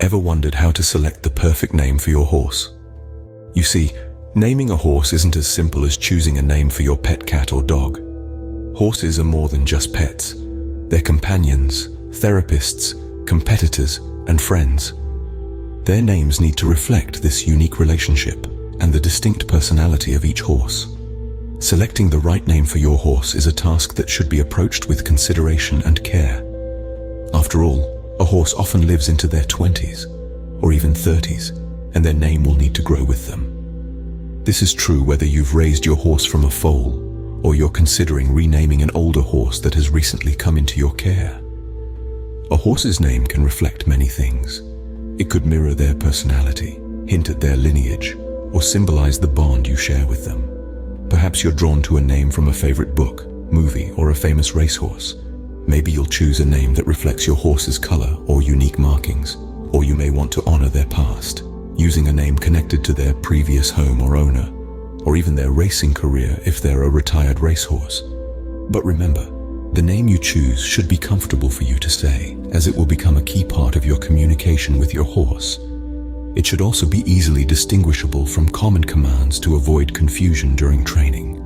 Ever wondered how to select the perfect name for your horse? You see, naming a horse isn't as simple as choosing a name for your pet cat or dog. Horses are more than just pets. They're companions, therapists, competitors, and friends. Their names need to reflect this unique relationship and the distinct personality of each horse. Selecting the right name for your horse is a task that should be approached with consideration and care. After all, a horse often lives into their 20s or even 30s, and their name will need to grow with them. This is true whether you've raised your horse from a foal or you're considering renaming an older horse that has recently come into your care. A horse's name can reflect many things. It could mirror their personality, hint at their lineage, or symbolize the bond you share with them. Perhaps you're drawn to a name from a favorite book, movie, or a famous racehorse. Maybe you'll choose a name that reflects your horse's color or unique markings, or you may want to honor their past, using a name connected to their previous home or owner, or even their racing career if they're a retired racehorse. But remember, the name you choose should be comfortable for you to say, as it will become a key part of your communication with your horse. It should also be easily distinguishable from common commands to avoid confusion during training.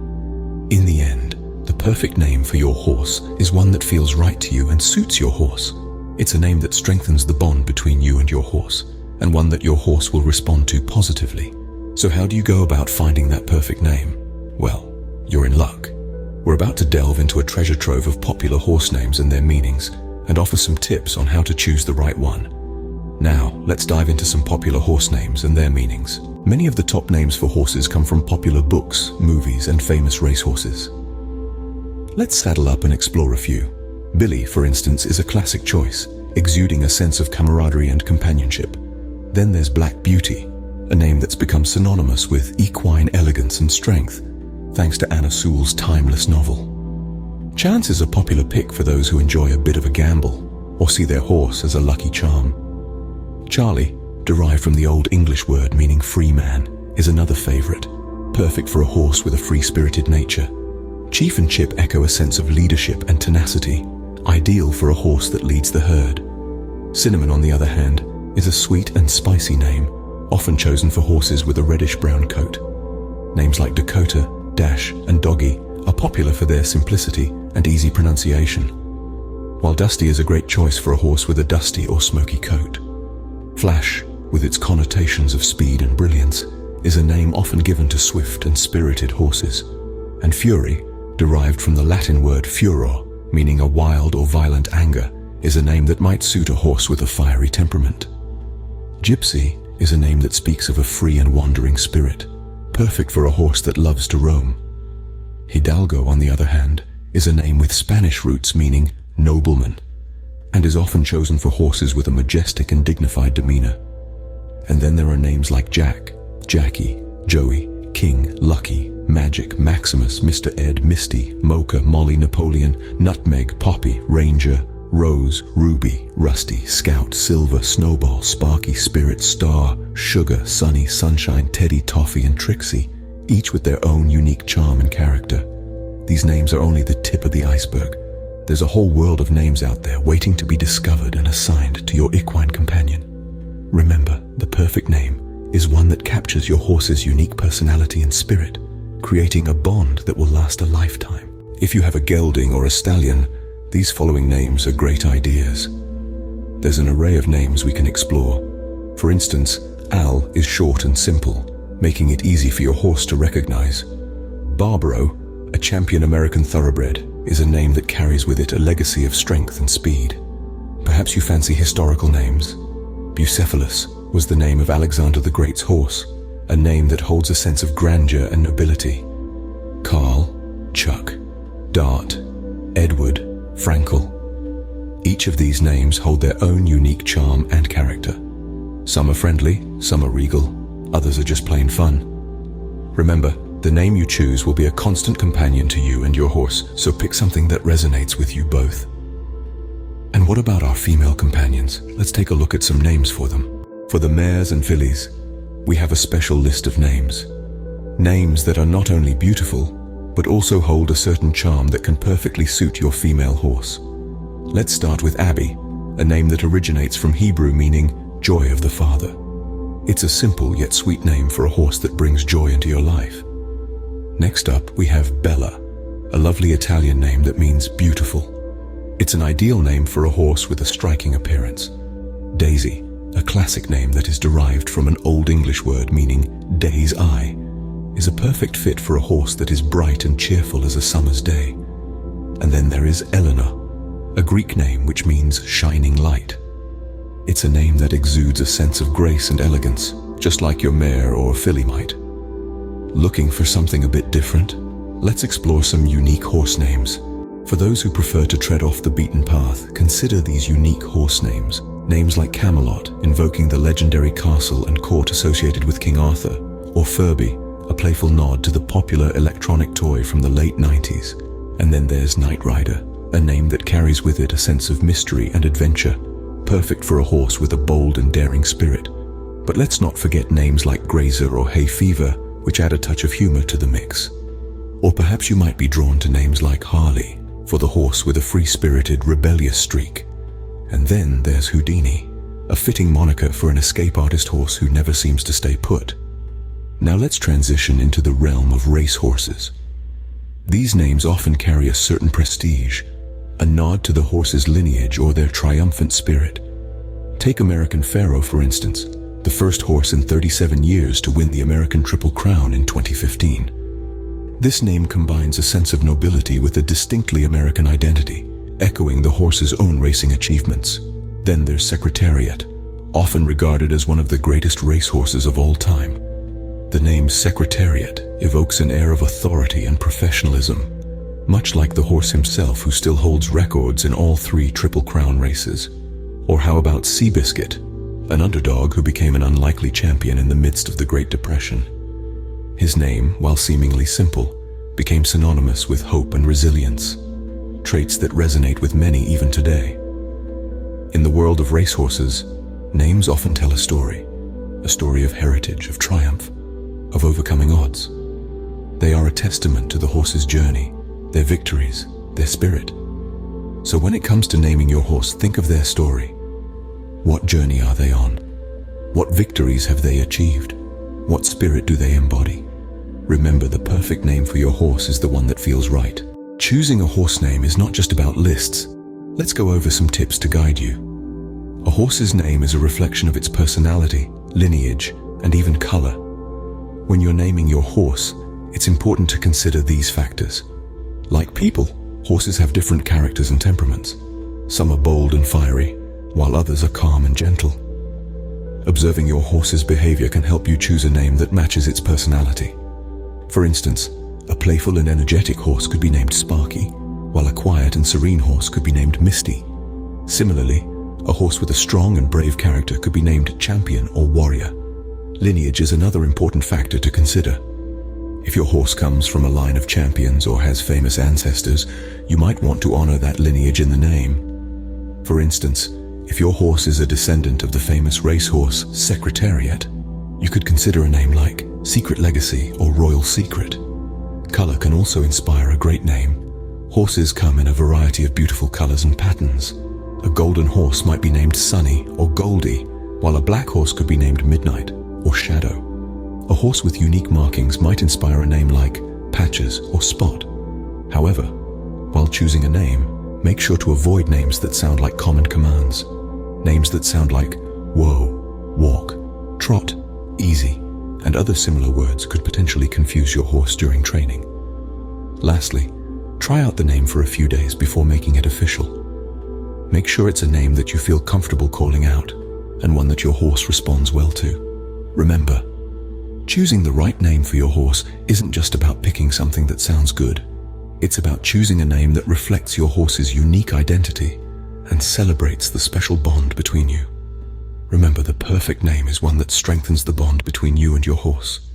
In the end, the perfect name for your horse is one that feels right to you and suits your horse. It's a name that strengthens the bond between you and your horse, and one that your horse will respond to positively. So how do you go about finding that perfect name? Well, you're in luck. We're about to delve into a treasure trove of popular horse names and their meanings, and offer some tips on how to choose the right one. Now, let's dive into some popular horse names and their meanings. Many of the top names for horses come from popular books, movies, and famous racehorses. Let's saddle up and explore a few. Billy, for instance, is a classic choice, exuding a sense of camaraderie and companionship. Then there's Black Beauty, a name that's become synonymous with equine elegance and strength, thanks to Anna Sewell's timeless novel. Chance is a popular pick for those who enjoy a bit of a gamble, or see their horse as a lucky charm. Charlie, derived from the Old English word meaning free man, is another favorite, perfect for a horse with a free-spirited nature. Chief and Chip echo a sense of leadership and tenacity, ideal for a horse that leads the herd. Cinnamon, on the other hand, is a sweet and spicy name, often chosen for horses with a reddish-brown coat. Names like Dakota, Dash, and Doggy are popular for their simplicity and easy pronunciation, while Dusty is a great choice for a horse with a dusty or smoky coat. Flash, with its connotations of speed and brilliance, is a name often given to swift and spirited horses. And Fury, derived from the Latin word furor, meaning a wild or violent anger, is a name that might suit a horse with a fiery temperament. Gypsy is a name that speaks of a free and wandering spirit, perfect for a horse that loves to roam. Hidalgo, on the other hand, is a name with Spanish roots meaning nobleman, and is often chosen for horses with a majestic and dignified demeanor. And then there are names like Jack, Jackie, Joey, King, Lucky, Magic, Maximus, Mr. Ed, Misty, Mocha, Molly, Napoleon, Nutmeg, Poppy, Ranger, Rose, Ruby, Rusty, Scout, Silver, Snowball, Sparky, Spirit, Star, Sugar, Sunny, Sunshine, Teddy, Toffee, and Trixie, each with their own unique charm and character. These names are only the tip of the iceberg. There's a whole world of names out there waiting to be discovered and assigned to your equine companion. Remember, the perfect name is one that captures your horse's unique personality and spirit, creating a bond that will last a lifetime. If you have a gelding or a stallion, these following names are great ideas. There's an array of names we can explore. For instance, Al is short and simple, making it easy for your horse to recognize. Barbaro, a champion American thoroughbred, is a name that carries with it a legacy of strength and speed. Perhaps you fancy historical names. Bucephalus was the name of Alexander the Great's horse, a name that holds a sense of grandeur and nobility. Carl, Chuck, Dart, Edward, Frankel. Each of these names hold their own unique charm and character. Some are friendly, some are regal, others are just plain fun. Remember, the name you choose will be a constant companion to you and your horse, so pick something that resonates with you both. And what about our female companions? Let's take a look at some names for them. For the mares and fillies, we have a special list of names. Names that are not only beautiful, but also hold a certain charm that can perfectly suit your female horse. Let's start with Abby, a name that originates from Hebrew meaning joy of the father. It's a simple yet sweet name for a horse that brings joy into your life. Next up, we have Bella, a lovely Italian name that means beautiful. It's an ideal name for a horse with a striking appearance. Daisy, a classic name that is derived from an Old English word meaning day's eye, is a perfect fit for a horse that is bright and cheerful as a summer's day. And then there is Eleanor, a Greek name which means shining light. It's a name that exudes a sense of grace and elegance, just like your mare or filly might. Looking for something a bit different? Let's explore some unique horse names. For those who prefer to tread off the beaten path, consider these unique horse names. Names like Camelot, invoking the legendary castle and court associated with King Arthur, or Furby, a playful nod to the popular electronic toy from the late 90s. And then there's Knight Rider, a name that carries with it a sense of mystery and adventure, perfect for a horse with a bold and daring spirit. But let's not forget names like Grazer or Hay Fever, which add a touch of humor to the mix. Or perhaps you might be drawn to names like Harley, for the horse with a free-spirited, rebellious streak. And then there's Houdini, a fitting moniker for an escape artist horse who never seems to stay put. Now let's transition into the realm of racehorses. These names often carry a certain prestige, a nod to the horse's lineage or their triumphant spirit. Take American Pharoah, for instance, the first horse in 37 years to win the American Triple Crown in 2015. This name combines a sense of nobility with a distinctly American identity, echoing the horse's own racing achievements. Then there's Secretariat, often regarded as one of the greatest racehorses of all time. The name Secretariat evokes an air of authority and professionalism, much like the horse himself, who still holds records in all 3 Triple Crown races. Or how about Seabiscuit, an underdog who became an unlikely champion in the midst of the Great Depression? His name, while seemingly simple, became synonymous with hope and resilience, traits that resonate with many even today. In the world of racehorses, names often tell a story of heritage, of triumph, of overcoming odds. They are a testament to the horse's journey, their victories, their spirit. So when it comes to naming your horse, think of their story. What journey are they on? What victories have they achieved? What spirit do they embody? Remember, the perfect name for your horse is the one that feels right. Choosing a horse name is not just about lists. Let's go over some tips to guide you. A horse's name is a reflection of its personality, lineage, and even color. When you're naming your horse, it's important to consider these factors. Like people, horses have different characters and temperaments. Some are bold and fiery, while others are calm and gentle. Observing your horse's behavior can help you choose a name that matches its personality. For instance, a playful and energetic horse could be named Sparky, while a quiet and serene horse could be named Misty. Similarly, a horse with a strong and brave character could be named Champion or Warrior. Lineage is another important factor to consider. If your horse comes from a line of champions or has famous ancestors, you might want to honor that lineage in the name. For instance, if your horse is a descendant of the famous racehorse Secretariat, you could consider a name like Secret Legacy or Royal Secret. Color can also inspire a great name. Horses come in a variety of beautiful colors and patterns. A golden horse might be named Sunny or Goldie, while a black horse could be named Midnight or Shadow. A horse with unique markings might inspire a name like Patches or Spot. However, while choosing a name, make sure to avoid names that sound like common commands. Names that sound like whoa, walk, trot, easy, and other similar words could potentially confuse your horse during training. Lastly, try out the name for a few days before making it official. Make sure it's a name that you feel comfortable calling out, and one that your horse responds well to. Remember, choosing the right name for your horse isn't just about picking something that sounds good. It's about choosing a name that reflects your horse's unique identity and celebrates the special bond between you. Remember, the perfect name is one that strengthens the bond between you and your horse.